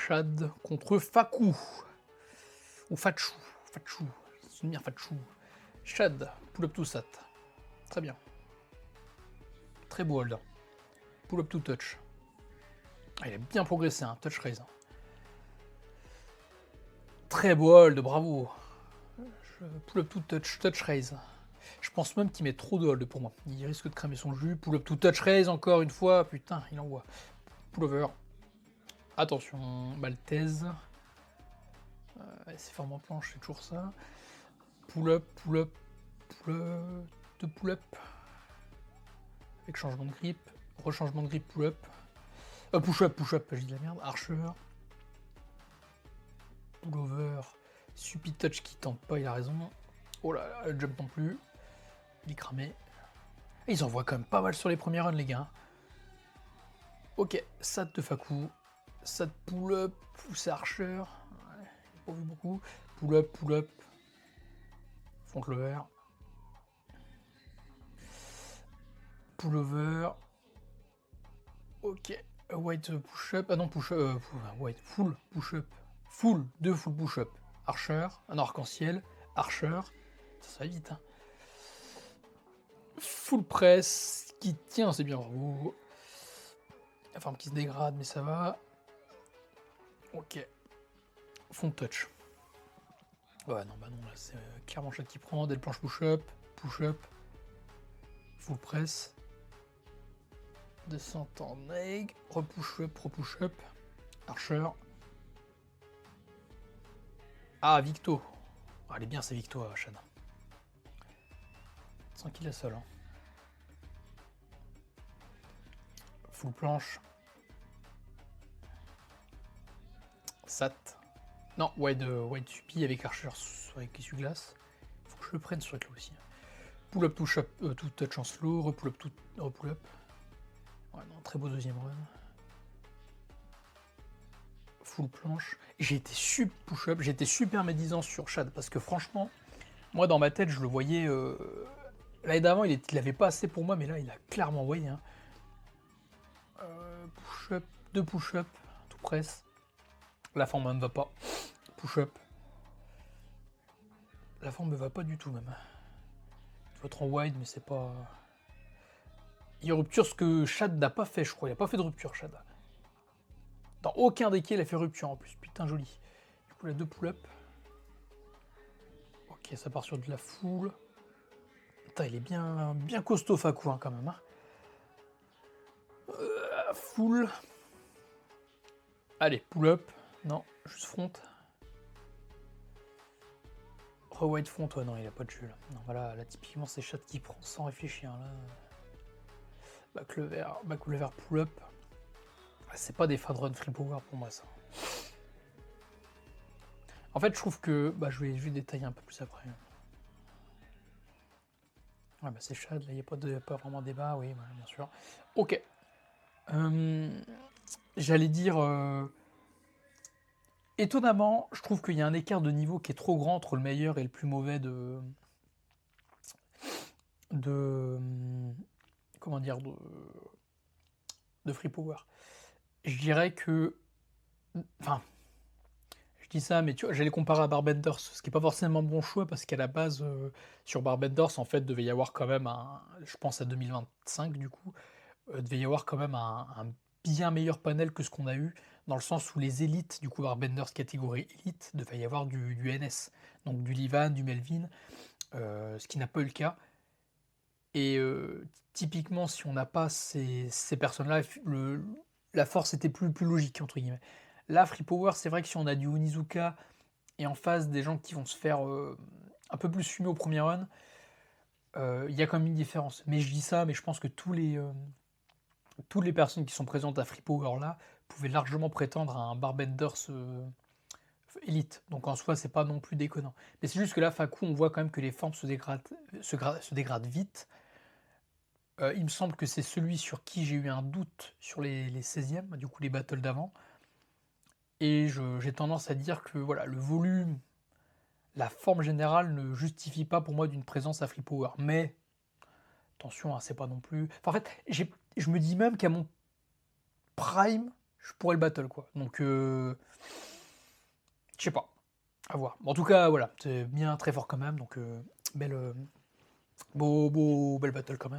Shad contre Fakou. Ou Fatchou. Fatchou. Souvenir Fatchou. Shad, pull up to sat. Très bien. Très beau hold. Pull up to touch. Ah, il a bien progressé, hein, touch raise. Très beau hold, bravo. Pull up to touch, touch raise. Je pense même qu'il met trop de hold pour moi. Il risque de cramer son jus. Pull up to touch raise encore une fois. Putain, il envoie. Pull over. Attention, Maltese. C'est forme en planche, c'est toujours ça. Pull up, pull up, pull up, de pull up. Avec changement de grip. Rechangement de grip, pull up. Push up, j'ai dit de la merde. Archer. Pull over. Supi touch qui tente pas, il a raison. Oh là là, le jump non plus. Il est cramé. Et ils envoient quand même pas mal sur les premiers runs, les gars. Ok, Sat de Fakou. Sat pull up, pousse Archer. Ouais, pas vu beaucoup. Pull up, pull up. Front lever. Pull over. Ok. White push up. Ah non, push up. White full push up. Full, 2 full push up. Archer. Un arc-en-ciel. Archer. Ça va vite, hein. Full press. Qui tient, c'est bien. Bravo. La forme qui se dégrade, mais ça va. Ok. Front touch. Ouais, non, bah non, là, c'est clairement Shad qui prend. Del planche push-up, full press. Descente en egg, repush-up, Archer. Ah, Victo. Ah, elle est bien, c'est Victo, Shad. Sans qu'il la seule. Hein. Full planche. Sat. Non, White Supi avec Archer avec essuie-glace. Faut que je le prenne ce truc là aussi. Pull up, tout touch en slow, repull up, repull up. Ouais, non, très beau deuxième run. Full planche. J'ai été super push-up, j'ai été super médisant sur Shad parce que franchement, moi dans ma tête, je le voyais. L'année d'avant, il avait pas assez pour moi, mais là, il a clairement envoyé. Hein. Push-up, 2 push-up, tout presse. La forme ne va pas. Push-up. La forme ne va pas du tout même. Il doit être en wide, mais c'est pas. Il rupture ce que Shad n'a pas fait, je crois. Il n'a pas fait de rupture, Shad. Dans aucun des quais, il a fait rupture en plus. Putain, joli. Du coup, la 2 pull-up. Ok, ça part sur de la full. Putain, il est bien costaud, Fakou, hein, quand même. Hein. Full. Allez, pull-up. Non, juste front. White front, ouais, non, il a pas de jeu là. Non, voilà, là, typiquement, c'est Shad qui prend sans réfléchir. Là. Back lever, pull-up. C'est pas des fad run free power pour moi, ça. En fait, je trouve que. Bah, je vais détailler un peu plus après. Ouais, bah, c'est Shad, là, il n'y a pas vraiment débat, oui, bah, bien sûr. Ok. J'allais dire. Étonnamment, je trouve qu'il y a un écart de niveau qui est trop grand entre le meilleur et le plus mauvais de. Comment dire de free power. Je dirais que. Enfin. Je dis ça, mais tu vois, j'allais comparer à Barbenders, ce qui n'est pas forcément un bon choix parce qu'à la base, sur Barbenders, en fait, devait y avoir quand même je pense à 2025 du coup, devait y avoir quand même un bien meilleur panel que ce qu'on a eu, dans le sens où les élites, du coup, Barbenders catégorie élite, devait y avoir du NS, donc du Livan, du Melvin, ce qui n'a pas eu le cas. Et typiquement, si on n'a pas ces personnes-là, la force était plus logique, entre guillemets. Là, Free Power, c'est vrai que si on a du Onizuka et en face des gens qui vont se faire un peu plus fumer au premier run, il y a quand même une différence. Mais je dis ça, mais je pense que toutes les personnes qui sont présentes à Free Power là pouvaient largement prétendre à un Barbenders Elite. Donc en soi, c'est pas non plus déconnant. Mais c'est juste que là, Fakou, on voit quand même que les formes se dégradent vite. Il me semble que c'est celui sur qui j'ai eu un doute sur les 16e, du coup les battles d'avant. Et j'ai tendance à dire que voilà, le volume, la forme générale ne justifie pas pour moi d'une présence à Free Power. Mais attention, hein, c'est pas non plus. Enfin, en fait, je me dis même qu'à mon prime, je pourrais le battle, quoi. Donc, je sais pas, à voir. En tout cas, voilà, c'est bien très fort quand même, donc belle, belle battle quand même.